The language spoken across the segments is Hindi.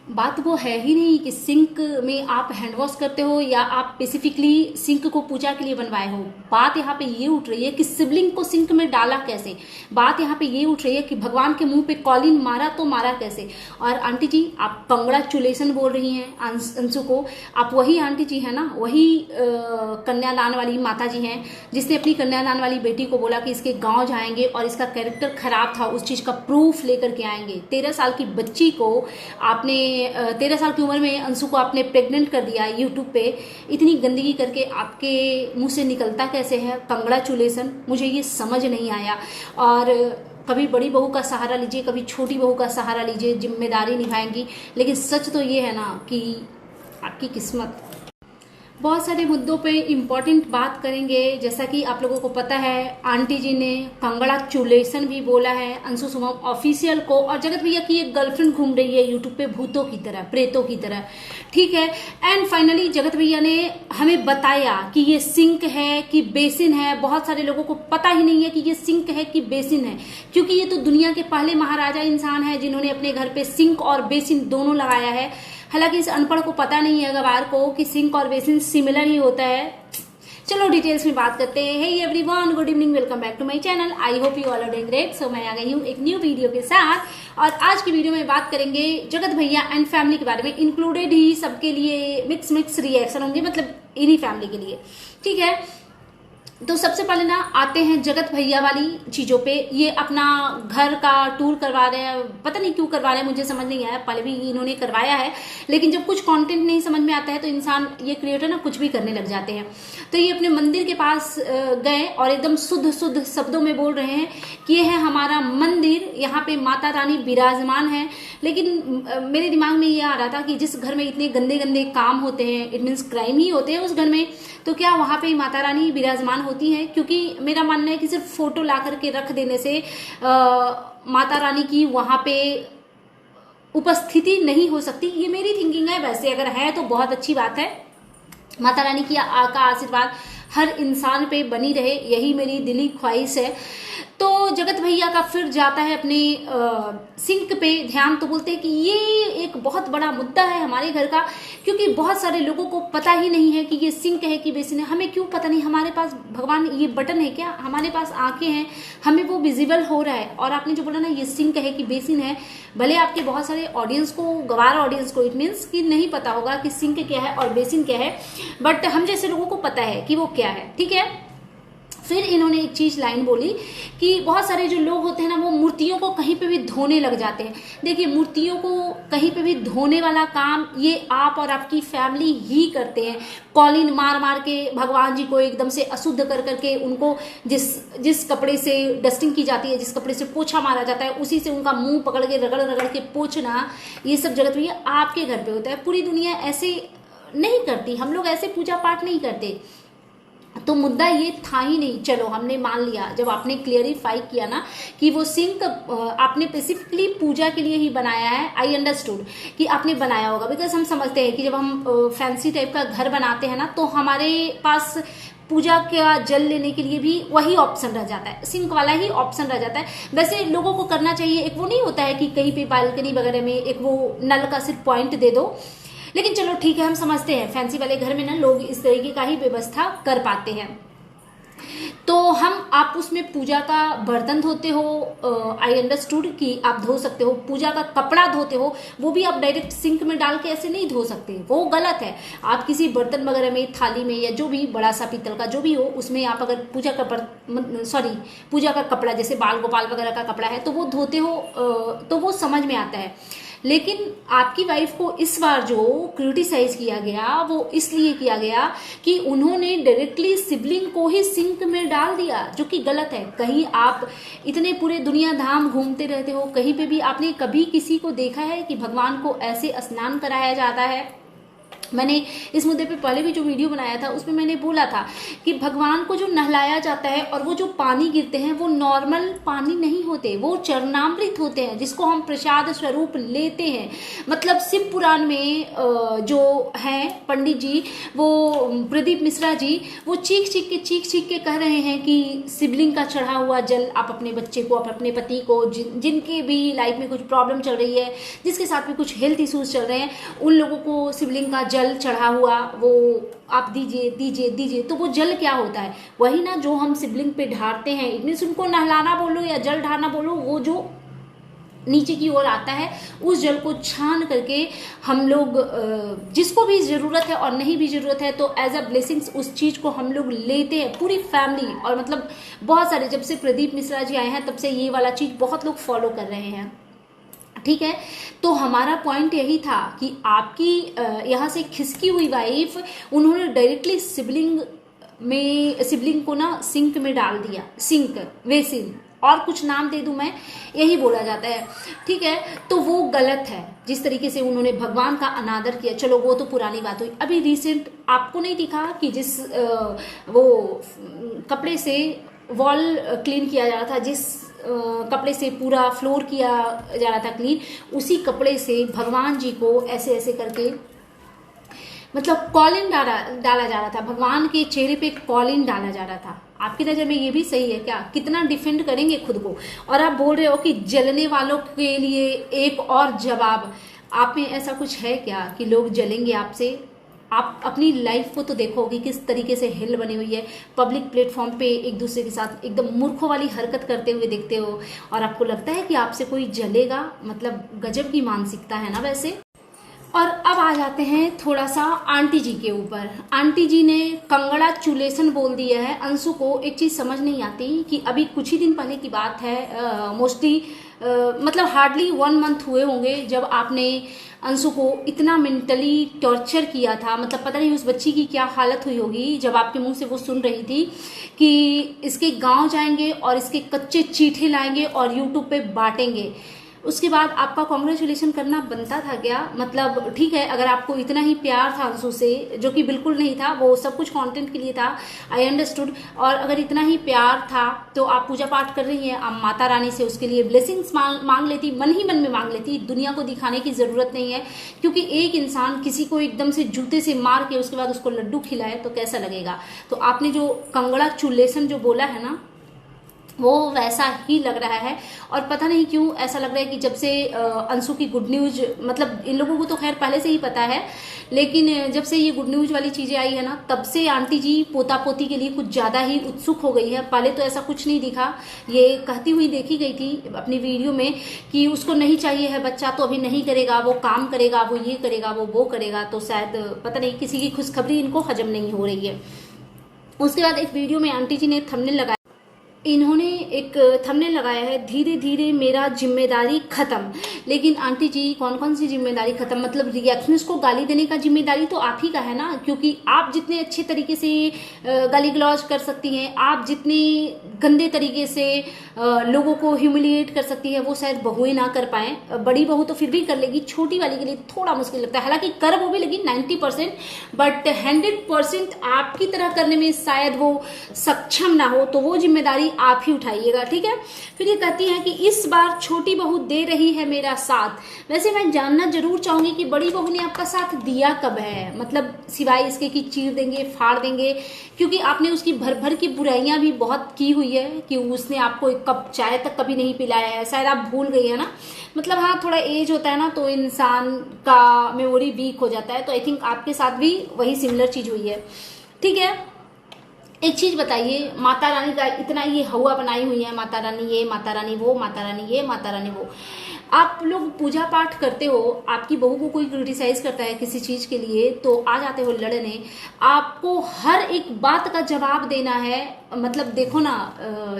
बात वो है ही नहीं कि सिंक में आप हैंड वॉश करते हो या आप स्पेसिफिकली सिंक को पूजा के लिए बनवाए हो। बात यहाँ पे ये उठ रही है कि शिवलिंग को सिंक में डाला कैसे। बात यहाँ पे ये उठ रही है कि भगवान के मुंह पे कॉलिन मारा तो मारा कैसे। और आंटी जी आप कंग्रेचुलेशन बोल रही हैं अंशु को। आप वही आंटी जी है ना, वही कन्यादान वाली माता जी हैं जिसने अपनी कन्यादान वाली बेटी को बोला कि इसके गाँव जाएंगे और इसका कैरेक्टर खराब था उस चीज का प्रूफ लेकर के आएंगे। 13 साल की बच्ची को आपने 13 साल की उम्र में अंशु को आपने प्रेग्नेंट कर दिया यूट्यूब पे। इतनी गंदगी करके आपके मुंह से निकलता कैसे है कंग्रेचुलेशन, मुझे ये समझ नहीं आया। और कभी बड़ी बहू का सहारा लीजिए, कभी छोटी बहू का सहारा लीजिए, जिम्मेदारी निभाएंगी। लेकिन सच तो ये है ना कि आपकी किस्मत। बहुत सारे मुद्दों पे इम्पोर्टेंट बात करेंगे। जैसा कि आप लोगों को पता है आंटी जी ने कंग्रेचुलेशन भी बोला है अंशु सुमम ऑफिशियल को। और जगत भैया की एक गर्लफ्रेंड घूम रही है यूट्यूब पे भूतों की तरह, प्रेतों की तरह, ठीक है। एंड फाइनली जगत भैया ने हमें बताया कि ये सिंक है कि बेसिन है। बहुत सारे लोगों को पता ही नहीं है कि ये सिंक है कि बेसिन है, क्योंकि ये तो दुनिया के पहले महाराजा इंसान है जिन्होंने अपने घर पे सिंक और बेसिन दोनों लगाया है। हालांकि इस अनपढ़ को पता नहीं है गवार को कि सिंक और बेसिन सिमिलर ही होता है। चलो डिटेल्स में बात करते हैं। Hey everyone, good evening, welcome back to my channel. I hope you all are doing great. So मैं आ गई हूँ एक न्यू वीडियो के साथ। और आज की वीडियो में बात करेंगे जगत भैया एंड फैमिली के बारे में। इंक्लूडेड ही सबके लिए मिक्स रिएक्शन होंगे, मतलब इन्हीं फैमिली के लिए, ठीक है। तो सबसे पहले ना आते हैं जगत भैया वाली चीजों पे। ये अपना घर का टूर करवा रहे हैं, पता नहीं क्यों करवा रहे हैं, मुझे समझ नहीं आया। पहले भी इन्होंने करवाया है, लेकिन जब कुछ कंटेंट नहीं समझ में आता है तो इंसान, ये क्रिएटर ना कुछ भी करने लग जाते हैं। तो ये अपने मंदिर के पास गए और एकदम शुद्ध शब्दों में बोल रहे हैं कि ये है हमारा मंदिर, यहाँ पे माता रानी विराजमान है। लेकिन मेरे दिमाग में ये आ रहा था कि जिस घर में इतने गंदे गंदे काम होते हैं, इट मीन्स क्राइम ही होते हैं उस घर में, तो क्या वहां पे माता रानी विराजमान होती है? क्योंकि मेरा मानना है कि सिर्फ फोटो ला करके रख देने से माता रानी की वहां पे उपस्थिति नहीं हो सकती। ये मेरी थिंकिंग है। वैसे अगर है तो बहुत अच्छी बात है। माता रानी की का आशीर्वाद हर इंसान पे बनी रहे, यही मेरी दिली ख्वाहिश है। तो जगत भैया का फिर जाता है अपने सिंक पे ध्यान। तो बोलते हैं कि ये एक बहुत बड़ा मुद्दा है हमारे घर का, क्योंकि बहुत सारे लोगों को पता ही नहीं है कि ये सिंक है कि बेसिन है। हमें क्यों पता नहीं? हमारे पास भगवान ये बटन है क्या? हमारे पास आंखें हैं, हमें वो विजिबल हो रहा है। और आपने जो बोला ना ये सिंक है कि बेसिन है, भले आपके बहुत सारे ऑडियंस को, गवार ऑडियंस को, इट मीन्स कि नहीं पता होगा कि सिंक क्या है और बेसिन क्या है, बट हम जैसे लोगों को पता है कि वो क्या है, ठीक है। फिर इन्होंने एक चीज लाइन बोली कि बहुत सारे जो लोग होते हैं ना वो मूर्तियों को कहीं पे भी धोने लग जाते हैं। देखिए, मूर्तियों को कहीं पे भी धोने वाला काम ये आप और आपकी फैमिली ही करते हैं। कॉलिन मार मार के भगवान जी को एकदम से अशुद्ध कर करके उनको जिस कपड़े से डस्टिंग की जाती है, जिस कपड़े से पोछा मारा जाता है, उसी से उनका मुंह पकड़ के रगड़ रगड़ के पोछना, ये सब जगत भैया आपके घर पे होता है। पूरी दुनिया ऐसे नहीं करती, हम लोग ऐसे पूजा पाठ नहीं करते। तो मुद्दा ये था ही नहीं। चलो हमने मान लिया, जब आपने क्लियरिफाई किया ना कि वो सिंक आपने स्पेसिफिकली पूजा के लिए ही बनाया है, आई अंडरस्टूड कि आपने बनाया होगा। बिकॉज हम समझते हैं कि जब हम फैंसी टाइप का घर बनाते हैं ना तो हमारे पास पूजा का जल लेने के लिए भी वही ऑप्शन रह जाता है, सिंक वाला ही ऑप्शन रह जाता है। वैसे लोगों को करना चाहिए, एक वो नहीं होता है कि कहीं पे बालकनी वगैरह में एक वो नल का सिर्फ पॉइंट दे दो। लेकिन चलो ठीक है, हम समझते हैं फैंसी वाले घर में ना लोग इस तरीके का ही व्यवस्था कर पाते हैं। तो आप उसमें पूजा का बर्तन धोते हो, आई अंडरस्टूड कि आप धो सकते हो। पूजा का कपड़ा धोते हो, वो भी आप डायरेक्ट सिंक में डाल के ऐसे नहीं धो सकते, वो गलत है। आप किसी बर्तन वगैरह में, थाली में, या जो भी बड़ा सा पीतल का जो भी हो, उसमें आप अगर पूजा का कपड़ा जैसे बाल गोपाल वगैरह का कपड़ा है तो वो धोते हो, तो वो समझ में आता है। लेकिन आपकी वाइफ को इस बार जो क्रिटिसाइज किया गया वो इसलिए किया गया कि उन्होंने डायरेक्टली सिबलिंग को ही सिंक में डाल दिया, जो कि गलत है। कहीं आप इतने पूरे दुनिया धाम घूमते रहते हो, कहीं पे भी आपने कभी किसी को देखा है कि भगवान को ऐसे स्नान कराया जाता है? मैंने इस मुद्दे पे पहले भी जो वीडियो बनाया था उसमें मैंने बोला था कि भगवान को जो नहलाया जाता है और वो जो पानी गिरते हैं वो नॉर्मल पानी नहीं होते, वो चरणामृत होते हैं जिसको हम प्रसाद स्वरूप लेते हैं। मतलब शिव पुराण में जो हैं पंडित जी, वो प्रदीप मिश्रा जी, वो चीख चीख के कह रहे हैं कि शिवलिंग का चढ़ा हुआ जल आप अपने बच्चे को, आप अपने पति को, जिनके भी लाइफ में कुछ प्रॉब्लम चल रही है, जिसके साथ भी कुछ हेल्थ इश्यूज चल रहे हैं, उन लोगों को शिवलिंग का जल चढ़ा हुआ वो आप दीजिए। तो वो जल क्या होता है? वही ना जो हम शिवलिंग पे ढारते हैं। इट मीन्स उनको नहलाना बोलो या जल ढारना बोलो, वो जो नीचे की ओर आता है उस जल को छान करके हम लोग जिसको भी जरूरत है और नहीं भी जरूरत है तो एज अ ब्लेसिंग्स उस चीज को हम लोग लेते हैं, पूरी फैमिली। और मतलब बहुत सारे, जब से प्रदीप मिश्रा जी आए हैं तब से ये वाला चीज बहुत लोग फॉलो कर रहे हैं। ठीक है, तो हमारा पॉइंट यही था कि आपकी यहाँ से खिसकी हुई वाइफ, उन्होंने डायरेक्टली शिवलिंग को ना सिंक में डाल दिया। सिंक, बेसिन, और कुछ नाम दे दूं मैं, यही बोला जाता है। ठीक है, तो वो गलत है जिस तरीके से उन्होंने भगवान का अनादर किया। चलो वो तो पुरानी बात हुई। अभी रिसेंट आपको नहीं दिखा कि जिस वो कपड़े से वॉल क्लीन किया जा रहा था, जिस कपड़े से पूरा फ्लोर किया जा रहा था क्लीन, उसी कपड़े से भगवान जी को ऐसे ऐसे करके मतलब कॉलिन डाला जा रहा था। भगवान के चेहरे पे कॉलिन डाला जा रहा था। आपकी नजर में ये भी सही है क्या? कितना डिफेंड करेंगे खुद को? और आप बोल रहे हो कि जलने वालों के लिए एक और जवाब। आप में ऐसा कुछ है क्या कि लोग जलेंगे आपसे? आप अपनी लाइफ को तो देखोगे किस तरीके से हिल बनी हुई है। पब्लिक प्लेटफॉर्म पे एक दूसरे के साथ एकदम मूर्खों वाली हरकत करते हुए देखते हो और आपको लगता है कि आपसे कोई जलेगा। मतलब गजब की मानसिकता है ना वैसे। और अब आ जाते हैं थोड़ा सा आंटी जी के ऊपर। आंटी जी ने कंग्रेचुलेशन बोल दिया है अंशु को। एक चीज समझ नहीं आती कि अभी कुछ ही दिन पहले की बात है, मोस्टली मतलब हार्डली 1 मंथ हुए होंगे जब आपने अंशु को इतना मेंटली टॉर्चर किया था। मतलब पता नहीं उस बच्ची की क्या हालत हुई होगी जब आपके मुंह से वो सुन रही थी कि इसके गांव जाएंगे और इसके कच्चे चीठे लाएंगे और यूट्यूब पे बांटेंगे। उसके बाद आपका कांग्रेचुलेशन करना बनता था क्या? मतलब ठीक है, अगर आपको इतना ही प्यार था अंशु से, जो कि बिल्कुल नहीं था, वो सब कुछ कंटेंट के लिए था, आई अंडरस्टूड। और अगर इतना ही प्यार था तो आप पूजा पाठ कर रही हैं, आप माता रानी से उसके लिए ब्लेसिंग्स मांग लेती, मन ही मन में मांग लेती। दुनिया को दिखाने की जरूरत नहीं है, क्योंकि एक इंसान किसी को एकदम से जूते से मार के उसके बाद उसको लड्डू खिलाए तो कैसा लगेगा? तो आपने जो कंग्रेचुलेशन जो बोला है ना, वो वैसा ही लग रहा है। और पता नहीं क्यों ऐसा लग रहा है कि जब से अंशु की गुड न्यूज, मतलब इन लोगों को तो खैर पहले से ही पता है, लेकिन जब से ये गुड न्यूज वाली चीजें आई है ना, तब से आंटी जी पोता पोती के लिए कुछ ज्यादा ही उत्सुक हो गई है। पहले तो ऐसा कुछ नहीं दिखा। ये कहती हुई देखी गई थी अपनी वीडियो में कि उसको नहीं चाहिए है बच्चा तो अभी नहीं करेगा, वो काम करेगा, वो ये करेगा, वो करेगा। तो शायद पता नहीं किसी की खुशखबरी इनको हजम नहीं हो रही है। उसके बाद एक वीडियो में आंटी जी ने थंबनेल लगाया, इन्होंने एक थंबनेल लगाया है, धीरे धीरे मेरा जिम्मेदारी खत्म। लेकिन आंटी जी कौन कौन सी जिम्मेदारी खत्म? मतलब रिएक्शंस को गाली देने का जिम्मेदारी तो आप ही का है ना, क्योंकि आप जितने अच्छे तरीके से गाली गलौज कर सकती हैं, आप जितने गंदे तरीके से लोगों को ह्यूमिलिएट कर सकती है, वो शायद बहुएं ना कर पाए। बड़ी बहू तो फिर भी कर लेगी, छोटी वाली के लिए थोड़ा मुश्किल लगता है। हालांकि कर वो भी लेगी 90%, बट 100% आपकी तरह करने में शायद वो सक्षम ना हो, तो वो जिम्मेदारी आप ही उठाइएगा। ठीक है। फिर ये कहती हैं कि इस बार छोटी बहू दे रही है मेरा साथ। वैसे मैं जानना जरूर चाहूंगी कि बड़ी बहू ने आपका साथ दिया कब है? मतलब सिवाय इसके कि चीर देंगे, फाड़ देंगे, क्योंकि आपने उसकी भर भर की बुराइयां भी बहुत की हुई है कि उसने आपको एक कप चाय तक कभी नहीं पिलाया है। शायद आप भूल गई है ना। मतलब हाँ, थोड़ा एज होता है ना तो इंसान का मेमोरी वीक हो जाता है। तो आई थिंक आपके साथ भी वही सिमिलर चीज हुई है। ठीक है। एक चीज बताइए, माता रानी का इतना ये हवा बनाई हुई है, माता रानी ये, माता रानी वो, माता रानी ये, माता रानी वो। आप लोग पूजा पाठ करते हो, आपकी बहू को कोई क्रिटिसाइज करता है किसी चीज के लिए तो आ जाते हो लड़ने। आपको हर एक बात का जवाब देना है। मतलब देखो ना,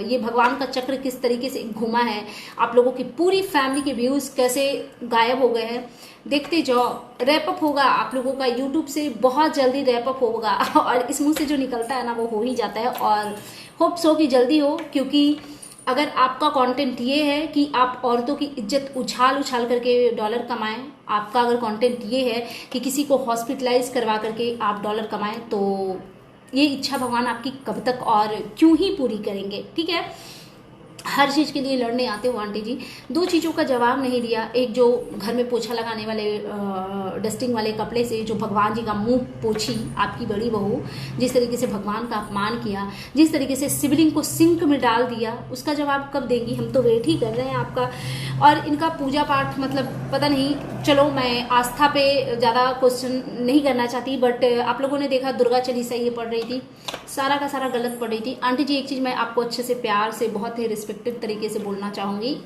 ये भगवान का चक्र किस तरीके से घुमा है। आप लोगों की पूरी फैमिली के व्यूज कैसे गायब हो गए हैं, देखते जाओ। रैपअप होगा आप लोगों का यूट्यूब से, बहुत जल्दी रैपअप होगा और इस मुंह से जो निकलता है ना वो हो ही जाता है। और होप सो कि जल्दी हो, क्योंकि अगर आपका कंटेंट ये है कि आप औरतों की इज्जत उछाल उछाल करके डॉलर कमाएं, आपका अगर कंटेंट ये है कि किसी को हॉस्पिटलाइज करवा करके आप डॉलर कमाएं, तो ये इच्छा भगवान आपकी कब तक और क्यों ही पूरी करेंगे। ठीक है, हर चीज़ के लिए लड़ने आते हो आंटी जी। दो चीज़ों का जवाब नहीं दिया। एक जो घर में पोछा लगाने वाले डस्टिंग वाले कपड़े से जो भगवान जी का मुंह पोछी आपकी बड़ी बहू, जिस तरीके से भगवान का अपमान किया, जिस तरीके से शिवलिंग को सिंक में डाल दिया, उसका जवाब कब देंगी? हम तो वेट ही कर रहे हैं आपका। और इनका पूजा पाठ मतलब पता नहीं, चलो मैं आस्था पे ज़्यादा क्वेश्चन नहीं करना चाहती, बट आप लोगों ने देखा दुर्गा चालीसा ये पढ़ रही थी, सारा का सारा गलत पढ़ रही थी। आंटी जी एक चीज़ मैं आपको अच्छे से प्यार से बहुत ही रिस्पेक्टेड तरीके से बोलना चाहूँगी,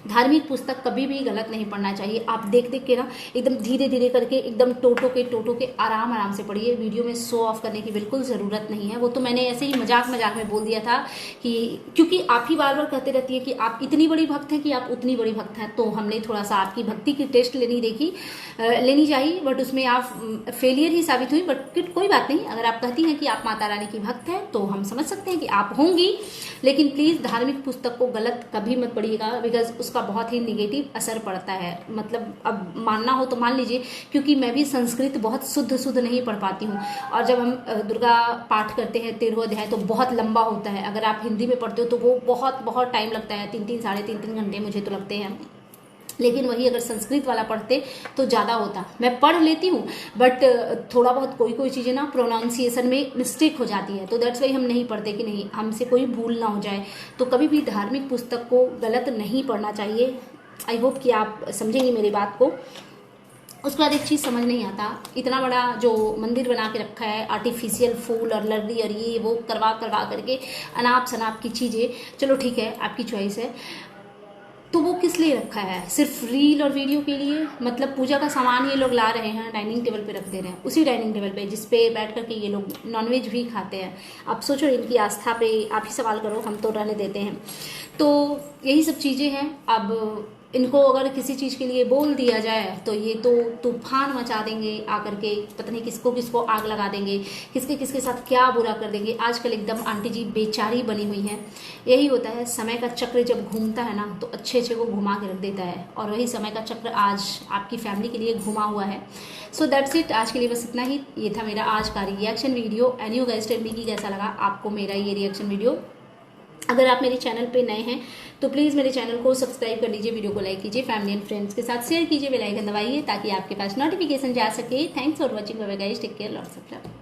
धार्मिक पुस्तक कभी भी गलत नहीं पढ़ना चाहिए। आप देख देख के ना एकदम धीरे धीरे करके एकदम टोटो के आराम आराम से पढ़िए। वीडियो में शो ऑफ करने की बिल्कुल ज़रूरत नहीं है। वो तो मैंने ऐसे ही मजाक मजाक में बोल दिया था कि क्योंकि आप ही बार बार कहते रहती है कि आप इतनी बड़ी भक्त हैं कि आप उतनी बड़ी भक्त हैं, तो हमने थोड़ा सा आपकी भक्ति की टेस्ट लेनी चाहिए, बट उसमें आप फेलियर ही साबित हुई। बट कोई बात नहीं, अगर आप कहती हैं कि आप माता रानी की भक्त हैं तो हम समझ सकते हैं कि आप होंगी, लेकिन प्लीज़ धार्मिक पुस्तक को गलत कभी मत पढ़िएगा, बिकॉज उसका बहुत ही निगेटिव असर पड़ता है। मतलब अब मानना हो तो मान लीजिए, क्योंकि मैं भी संस्कृत बहुत शुद्ध नहीं पढ़ पाती हूँ, और जब हम दुर्गा पाठ करते हैं 13वां अध्याय तो बहुत लंबा होता है। अगर आप हिंदी में पढ़ते हो तो वो बहुत टाइम लगता है, 3 साढ़े 3 घंटे मुझे तो लगते हैं। लेकिन वही अगर संस्कृत वाला पढ़ते तो ज़्यादा होता। मैं पढ़ लेती हूँ बट थोड़ा बहुत कोई चीज़ें ना प्रोनाउंसिएशन में मिस्टेक हो जाती है, तो दैट्स वाई हम नहीं पढ़ते कि नहीं हमसे कोई भूल ना हो जाए। तो कभी भी धार्मिक पुस्तक को गलत नहीं पढ़ना चाहिए। आई होप कि आप समझेंगे मेरी बात को। उसके बाद एक चीज़ समझ नहीं आता, इतना बड़ा जो मंदिर बना के रखा है, आर्टिफिशियल फूल और लड़ी और ये वो करवा करके अनाप शनाप की चीज़ें, चलो ठीक है आपकी चॉइस है, तो वो किस लिए रखा है? सिर्फ रील और वीडियो के लिए? मतलब पूजा का सामान ये लोग ला रहे हैं, डाइनिंग टेबल पे रख दे रहे हैं, उसी डाइनिंग टेबल पे जिस पे बैठ करके ये लोग नॉनवेज भी खाते हैं। आप सोचो इनकी आस्था पे आप ही सवाल करो, हम तो रहने देते हैं। तो यही सब चीज़ें हैं। अब इनको अगर किसी चीज़ के लिए बोल दिया जाए तो ये तो तूफान मचा देंगे आकर के, पता नहीं किसको आग लगा देंगे, किसके साथ क्या बुरा कर देंगे। आजकल एकदम आंटी जी बेचारी बनी हुई हैं। यही होता है, समय का चक्र जब घूमता है ना तो अच्छे को घुमा के रख देता है, और वही समय का चक्र आज आपकी फैमिली के लिए घुमा हुआ है। सो दैट्स इट, आज के लिए बस इतना ही। ये था मेरा आज का reaction video. And you guys tell me कि कैसा लगा आपको मेरा ये रिएक्शन वीडियो। अगर आप मेरे चैनल पे नए हैं तो प्लीज़ मेरे चैनल को सब्सक्राइब कर लीजिए, वीडियो को लाइक कीजिए, फैमिली एंड फ्रेंड्स के साथ शेयर कीजिए, बेल आइकन दबाइए ताकि आपके पास नोटिफिकेशन जा सके। Thanks for watching, bye bye guys, take care, lots of love.